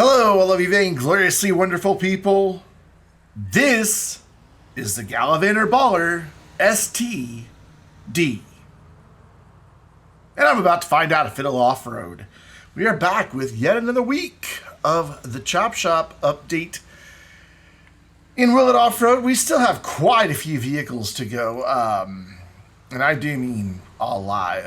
Hello, all of you vaingloriously wonderful people. This is the Gallivanter Baller STD. And I'm about to find out if it'll off-road. We are back with yet another week of the Chop Shop update. In Will It Off-Road, we still have quite a few vehicles to go. And I do mean a lot.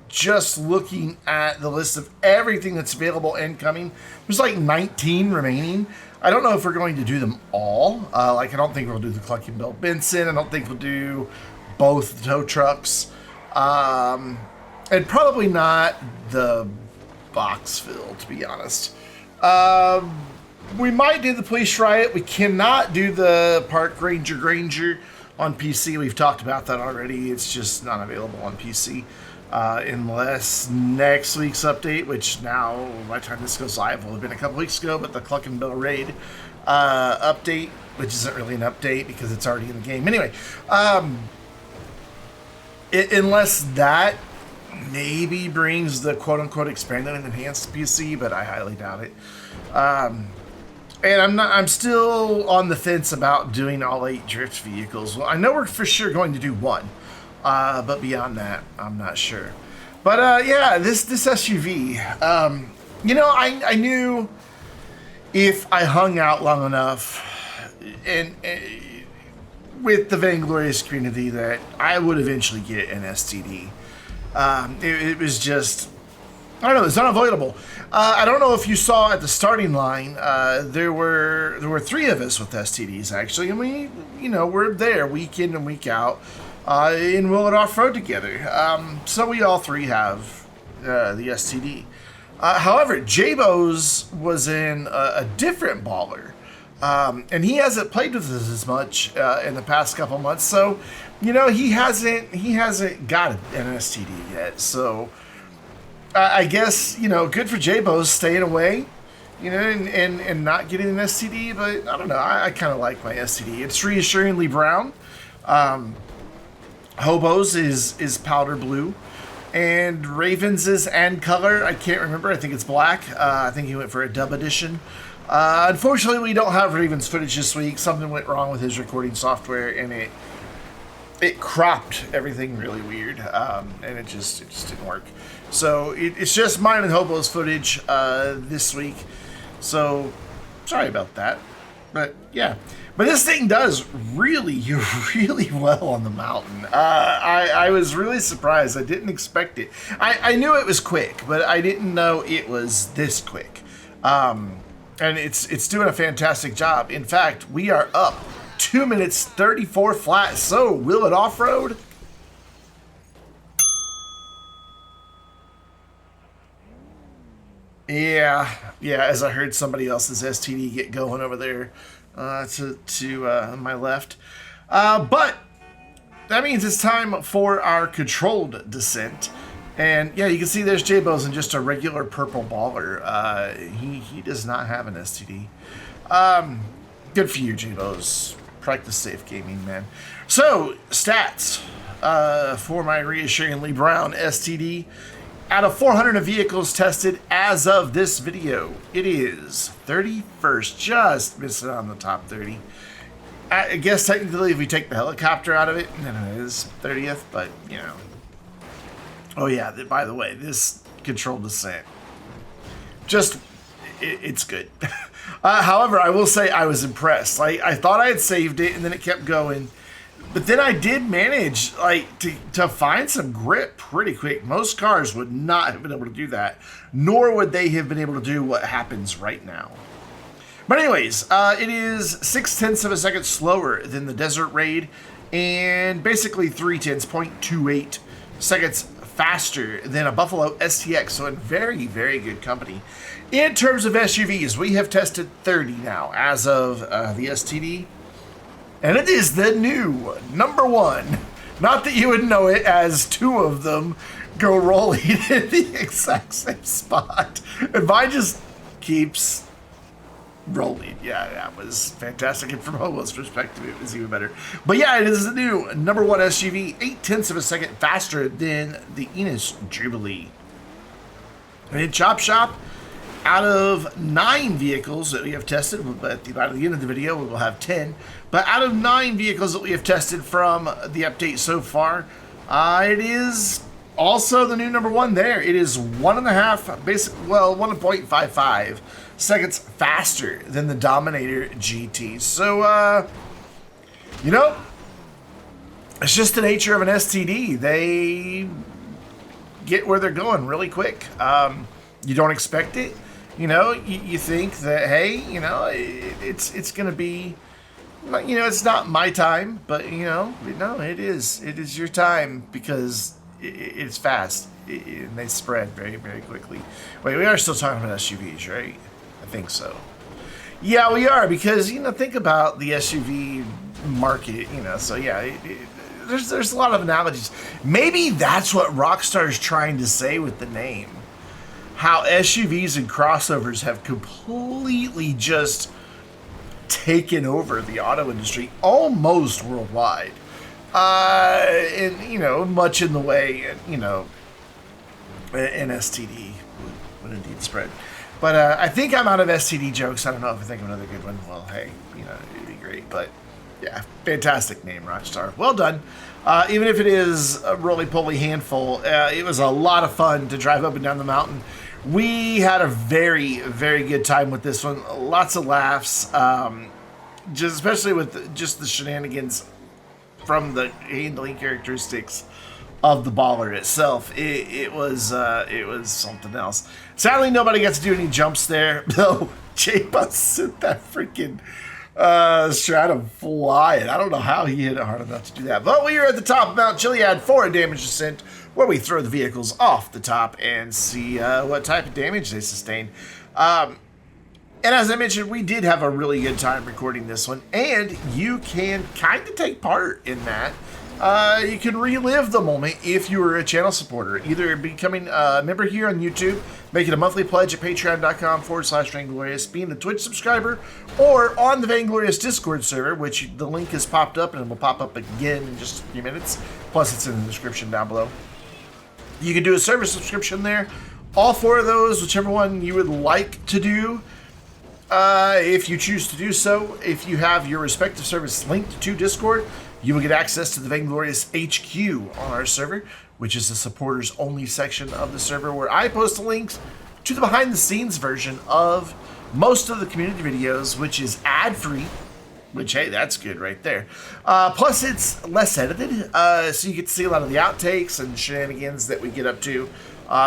Just looking at the list of everything that's available and coming, there's like 19 remaining. I don't know if we're going to do them all. I don't think we'll do the Clucking Bill Benson. I don't think we'll do both the tow trucks. And probably not the Boxville, to be honest. We might do the Police Riot. We cannot do the Park Granger on PC. We've talked about that already. It's just not available on PC. Unless next week's update, which now, by the time this goes live, will have been a couple weeks ago, but the Clucking Bill Raid update, which isn't really an update because it's already in the game. Anyway, unless that maybe brings the quote-unquote expanded and enhanced PC, but I highly doubt it. And I'm still on the fence about doing all 8 drift vehicles. Well, I know we're for sure going to do one. But beyond that, I'm not sure. But yeah, this SUV, I knew if I hung out long enough and with the Vainglorious community that I would eventually get an STD. It was just, I don't know, it's unavoidable. I don't know if you saw at the starting line, there were 3 of us with STDs actually, and we're there week in and week out. In Will It Off-Road together. So we all 3 have the STD. However, J-Bo's was in a different baller. And he hasn't played with us as much in the past couple months. So, he hasn't got an STD yet. So, I guess, good for J-Bo's staying away, and not getting an STD. But I don't know. I kind of like my STD. It's reassuringly brown. Hobo's is powder blue, and Raven's is and color. I can't remember. I think it's black. I think he went for a dub edition. Unfortunately, we don't have Raven's footage this week. Something went wrong with his recording software, and it cropped everything really weird, and it just didn't work. So it's just mine and Hobo's footage this week. So sorry about that, but yeah. But this thing does really, really well on the mountain. I was really surprised. I didn't expect it. I knew it was quick, but I didn't know it was this quick. And it's doing a fantastic job. In fact, we are up 2 minutes 34 flat. So, will it off-road? Yeah, as I heard somebody else's STD get going over there. To my left. But that means it's time for our controlled descent. And yeah, you can see there's J-Bo's in just a regular purple baller. He does not have an STD. Good for you, J-Bo's. Practice safe gaming, man. So, stats for my reassuringly brown STD. Out of 400 vehicles tested as of this video, it is 31st, just missing on the top 30. I guess technically if we take the helicopter out of it, then it is 30th, but, Oh yeah, by the way, this controlled descent, it's good. However, I will say I was impressed. I thought I had saved it, and then it kept going. But then I did manage to find some grip pretty quick. Most cars would not have been able to do that, nor would they have been able to do what happens right now. But anyways, it is 0.6 of a second slower than the Desert Raid, and basically 0.28 seconds faster than a Buffalo STX, so in very, very good company. In terms of SUVs, we have tested 30 now as of the STD. And it is the new #1. Not that you would know it, as 2 of them go rolling in the exact same spot. And mine just keeps rolling. Yeah, that was fantastic. And from Hobo's perspective, it was even better. But yeah, it is the new #1 SUV, 0.8 of a second faster than the Enos Jubilee. And in Chop Shop, out of 9 vehicles that we have tested, but by the end of the video we will have 10, but out of 9 vehicles that we have tested from the update so far, it is also the new number 1 there. It is 1.55 seconds faster than the Dominator GT. So, you know, it's just the nature of an STD. They get where they're going really quick. You don't expect it. You know, you think that, hey, you know, it's going to be, you know, it's not my time, but, you know, no, it is. It is your time because it's fast and they spread very, very quickly. Wait, we are still talking about SUVs, right? I think so. Yeah, we are, because, you know, think about the SUV market, you know, so yeah, there's a lot of analogies. Maybe that's what Rockstar is trying to say with the name. How SUVs and crossovers have completely just taken over the auto industry almost worldwide. And, you know, much in the way, you know, an STD would indeed spread. But I think I'm out of STD jokes. I don't know if I think of another good one. Well, hey, you know, it'd be great. But yeah, fantastic name, Rockstar. Well done. Even if it is a roly-poly handful, it was a lot of fun to drive up and down the mountain. We had a very, very good time with this one. Lots of laughs, just especially with just the shenanigans from the handling characteristics of the baller itself. It was something else. Sadly, nobody got to do any jumps there, though. J-Bus sent that freaking Stratum flying. I don't know how he hit it hard enough to do that. But we are at the top of Mount Chiliad for a damage descent, where we throw the vehicles off the top and see what type of damage they sustain. And as I mentioned, we did have a really good time recording this one, and you can kind of take part in that. You can relive the moment if you were a channel supporter, either becoming a member here on YouTube, making a monthly pledge at patreon.com/Vainglorious, being a Twitch subscriber, or on the Vainglorious Discord server, which the link has popped up and it will pop up again in just a few minutes. Plus, it's in the description down below. You can do a service subscription there. All 4 of those, whichever one you would like to do, if you choose to do so. If you have your respective service linked to Discord, you will get access to the Vainglorious HQ on our server, which is the supporters only section of the server, where I post links to the behind the scenes version of most of the community videos, which is ad free, which, hey, that's good right there. Plus, it's less edited, so you get to see a lot of the outtakes and shenanigans that we get up to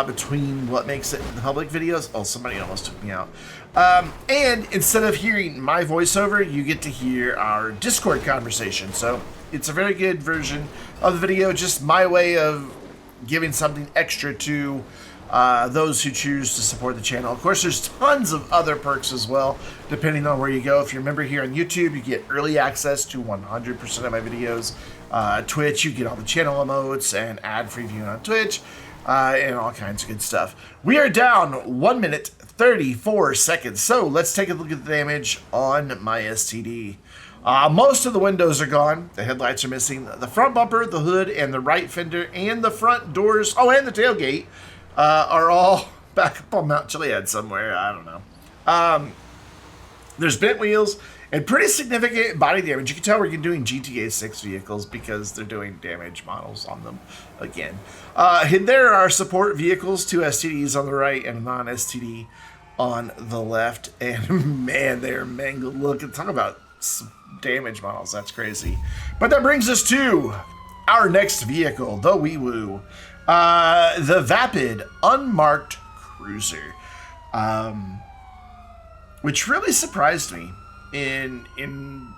between what makes it the public videos. Oh, somebody almost took me out. And instead of hearing my voiceover, you get to hear our Discord conversation. So it's a very good version of the video, just my way of giving something extra to those who choose to support the channel. Of course, there's tons of other perks as well, depending on where you go. If you're a member here on YouTube, you get early access to 100% of my videos. Twitch, you get all the channel emotes and ad-free viewing on Twitch, and all kinds of good stuff. We are down 1 minute 34 seconds, so let's take a look at the damage on my STD. Most of the windows are gone. The headlights are missing. The front bumper, the hood, and the right fender, and the front doors, oh, and the tailgate, are all back up on Mount Chiliad somewhere. I don't know. There's bent wheels and pretty significant body damage. You can tell we're doing GTA 6 vehicles because they're doing damage models on them again. There are support vehicles, 2 STDs on the right and a non-STD on the left. And man, they're mangled. Look, talk about some damage models. That's crazy. But that brings us to our next vehicle, the Wee-Woo. The Vapid Unmarked Cruiser, which really surprised me in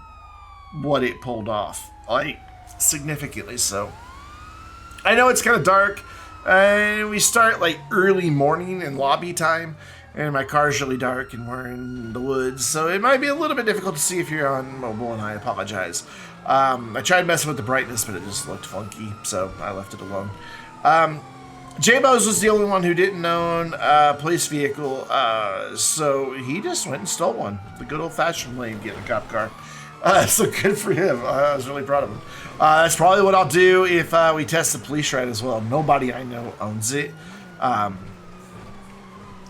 what it pulled off, like significantly so. I know it's kind of dark, and we start like early morning and lobby time, and my car's really dark, and we're in the woods, so it might be a little bit difficult to see if you're on mobile, and I apologize. I tried messing with the brightness, but it just looked funky, so I left it alone. J-Bose was the only one who didn't own a police vehicle, so he just went and stole one. The good old-fashioned way of getting a cop car. So good for him. I was really proud of him. That's probably what I'll do if we test the police ride as well. Nobody I know owns it.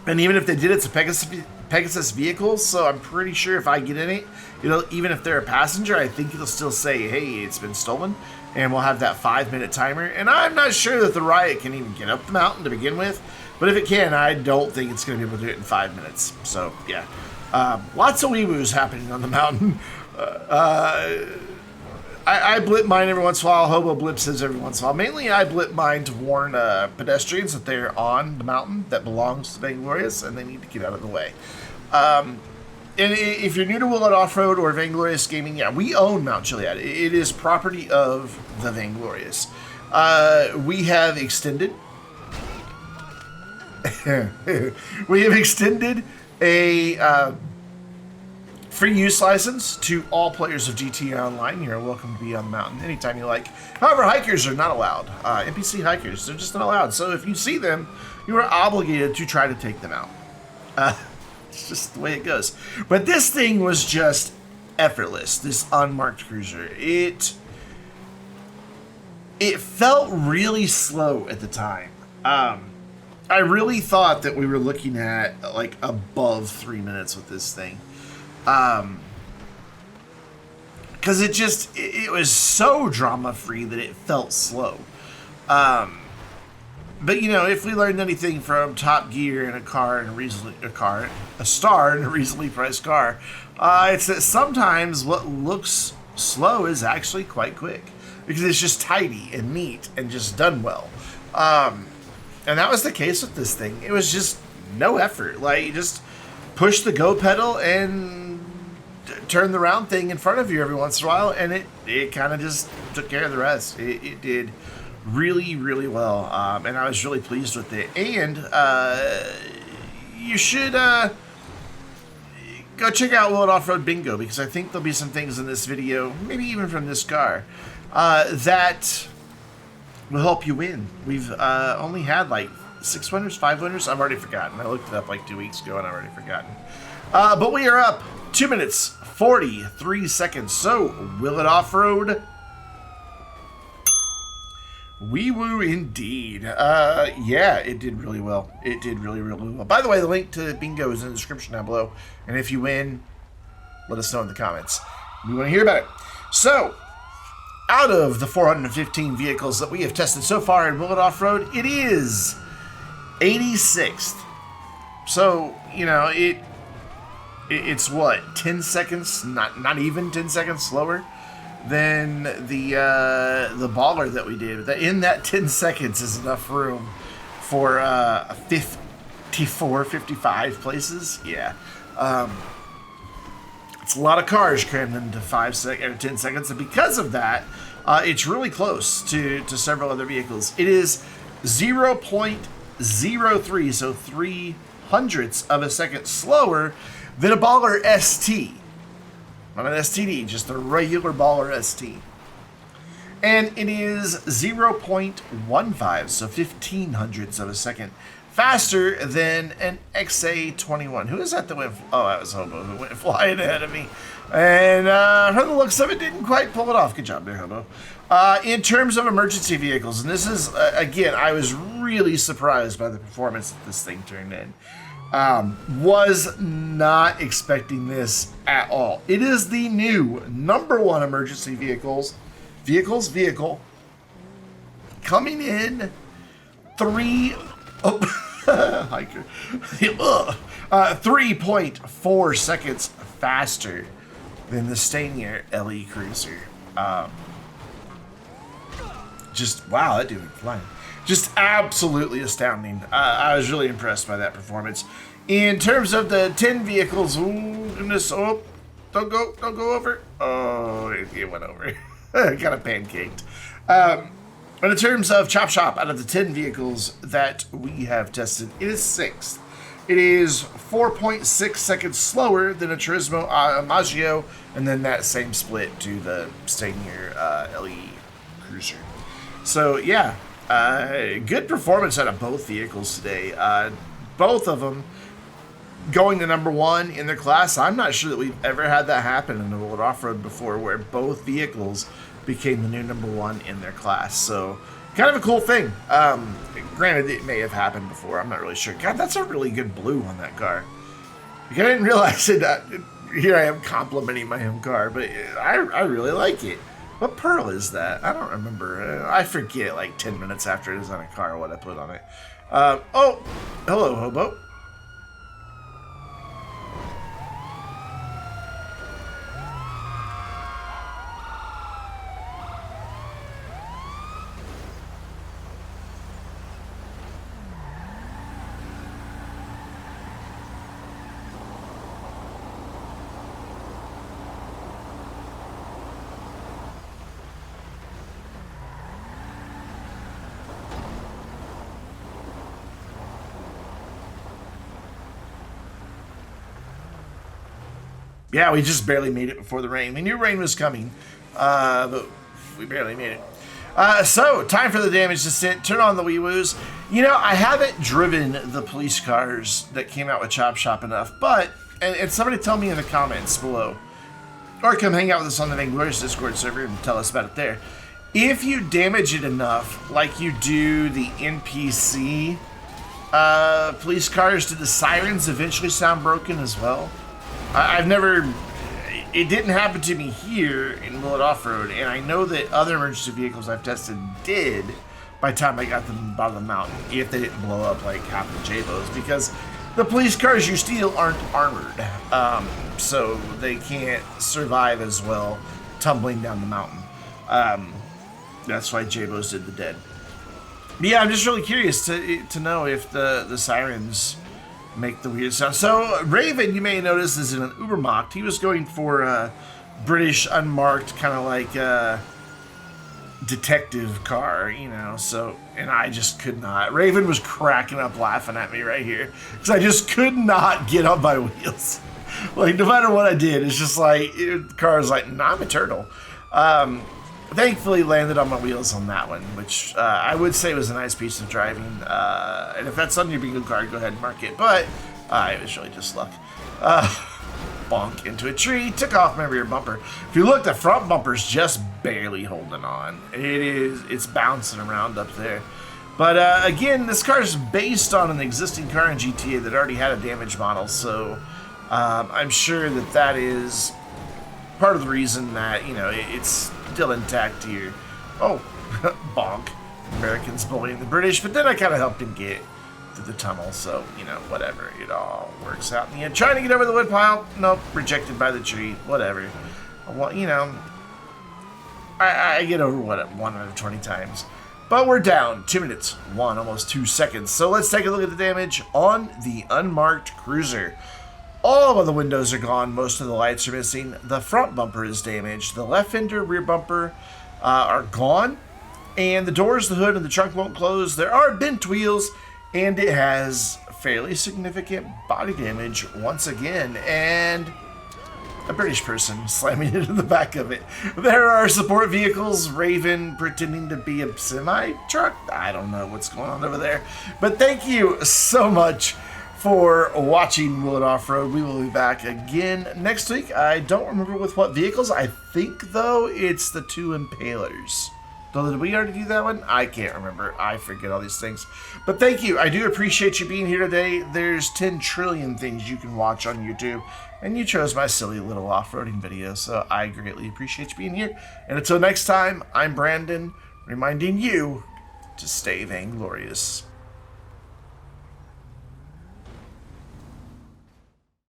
And even if they did, it's a Pegasus vehicle, so I'm pretty sure if I get in it, even if they're a passenger, I think it'll still say, hey, it's been stolen, and we'll have that 5-minute timer. And I'm not sure that the Riot can even get up the mountain to begin with, but if it can, I don't think it's going to be able to do it in 5 minutes. So, yeah. Lots of wee-woos happening on the mountain. I blip mine every once in a while. Hobo blips his every once in a while. Mainly, I blip mine to warn pedestrians that they're on the mountain that belongs to Vainglorious, and they need to get out of the way. And if you're new to Will It Offroad or Vainglorious Gaming, yeah, we own Mount Chiliad. It is property of the Vainglorious. We have extended... we have extended a... free use license to all players of GTA Online. You're welcome to be on the mountain anytime you like. However, hikers are not allowed. NPC hikers, they're just not allowed. So if you see them, you are obligated to try to take them out. It's just the way it goes. But this thing was just effortless, this unmarked cruiser. It felt really slow at the time. I really thought that we were looking at like above 3 minutes with this thing. Because it was so drama free that it felt slow. But if we learned anything from Top Gear and a star in a reasonably priced car, it's that sometimes what looks slow is actually quite quick because it's just tidy and neat and just done well. And that was the case with this thing. It was just no effort. Like, you just push the go pedal and turn the round thing in front of you every once in a while, and it kind of just took care of the rest. It did really, really well, and I was really pleased with it. And you should go check out Will It Offroad Bingo, because I think there'll be some things in this video, maybe even from this car, that will help you win. We've only had like 6 winners, 5 winners. I've already forgotten. I looked it up like 2 weeks ago and I've already forgotten. But we are up 2 minutes, 43 seconds. So, Will It Offroad? Wee woo indeed. Yeah, it did really well. It did really, really well. By the way, the link to Bingo is in the description down below. And if you win, let us know in the comments. We want to hear about it. So, out of the 415 vehicles that we have tested so far in Will It Offroad, it is 86th. So, it's what, 10 seconds, not even 10 seconds slower than the baller that we did. In that 10 seconds is enough room for 54, 55 places. Yeah. It's a lot of cars crammed into 10 seconds, and because of that, it's really close to several other vehicles. It is 0.03, so 0.03 of a second slower than a Baller ST. Not an STD, just a regular Baller ST. And it is 0.15, so 0.15 of a second faster than an XA21. Who is that went? Oh, that was Hobo who went flying ahead of me. And from the looks of it, didn't quite pull it off. Good job there, Hobo. In terms of emergency vehicles, and this is, again, I was really surprised by the performance that this thing turned in. Was not expecting this at all. It is the new #1 emergency vehicle, coming in 3.4 seconds faster than the Stanier LE Cruiser. Just, wow, that dude was flying. Just absolutely astounding. I was really impressed by that performance. In terms of the 10 vehicles, ooh, goodness, oh, don't go over. Oh, it went over. Kind of pancaked. But in terms of Chop Shop, out of the 10 vehicles that we have tested, it is 6th. It is 4.6 seconds slower than a Turismo Maggio, and then that same split to the Stanier LE Cruiser. So, yeah, good performance out of both vehicles today. Both of them going to #1 in their class. I'm not sure that we've ever had that happen in the Will It Offroad before, where both vehicles became the new #1 in their class. So, Kind of a cool thing. Granted, it may have happened before. I'm not really sure. God, that's a really good blue on that car. I didn't realize it. Here I am complimenting my own car, but I really like it. What pearl is that? I don't remember. I forget like 10 minutes after it is on a car what I put on it. Oh, hello, hobo. Yeah, we just barely made it before the rain. We knew rain was coming, but we barely made it. So, time for the damage to sit. Turn on the wee-woos. You know, I haven't driven the police cars that came out with Chop Shop enough, but, and somebody tell me in the comments below, or come hang out with us on the Vainglorious Discord server and tell us about it there. If you damage it enough, like you do the NPC police cars, do the sirens eventually sound broken as well? I've never, it didn't happen to me here in Chiliad Offroad, and I know that other emergency vehicles I've tested did by the time I got to the bottom of the mountain, if they didn't blow up like half the J-Bos, because the police cars you steal aren't armored, so they can't survive as well tumbling down the mountain. That's why J-Bos did the dead. But yeah, I'm just really curious to know if the sirens make the weird sound. So Raven, you may notice, is in an Ubermacht. He was going for a British unmarked kind of like detective car, you know. So, and I just could not. Raven was cracking up laughing at me right here because I just could not get on my wheels. Like no matter what I did, it's just like the car is like, nah, I'm a turtle. Thankfully landed on my wheels on that one, which I would say was a nice piece of driving. And if that's on your bingo card, go ahead and mark it. But it was really just luck. Bonk into a tree, took off my rear bumper. If you look, the front bumper's just barely holding on. It's bouncing around up there. But again, this car is based on an existing car in GTA that already had a damaged model. So I'm sure that is part of the reason that, you know, it's still intact here. Oh, bonk. Americans bullying the British, but then I kind of helped him get through the tunnel, so, you know, whatever. It all works out in the end. Trying to get over the woodpile. Nope, rejected by the tree. Whatever. Well, you know, I get over, what, 1 out of 20 times. But we're down. 2 minutes. 1, almost 2 seconds. So let's take a look at the damage on the unmarked cruiser. All of the windows are gone. Most of the lights are missing. The front bumper is damaged. The left fender, rear bumper are gone. And the doors, the hood, and the trunk won't close. There are bent wheels. And it has fairly significant body damage once again. And a British person slamming into the back of it. There are support vehicles. Raven pretending to be a semi-truck. I don't know what's going on over there. But thank you so much for watching Chiliad Offroad. We will be back again next week. I don't remember with what vehicles. I think, though, it's the 2 Impalers. Did we already do that one? I can't remember. I forget all these things. But thank you. I do appreciate you being here today. There's 10 trillion things you can watch on YouTube, and you chose my silly little off-roading video, so I greatly appreciate you being here. And until next time, I'm Brandon, reminding you to stay vainglorious.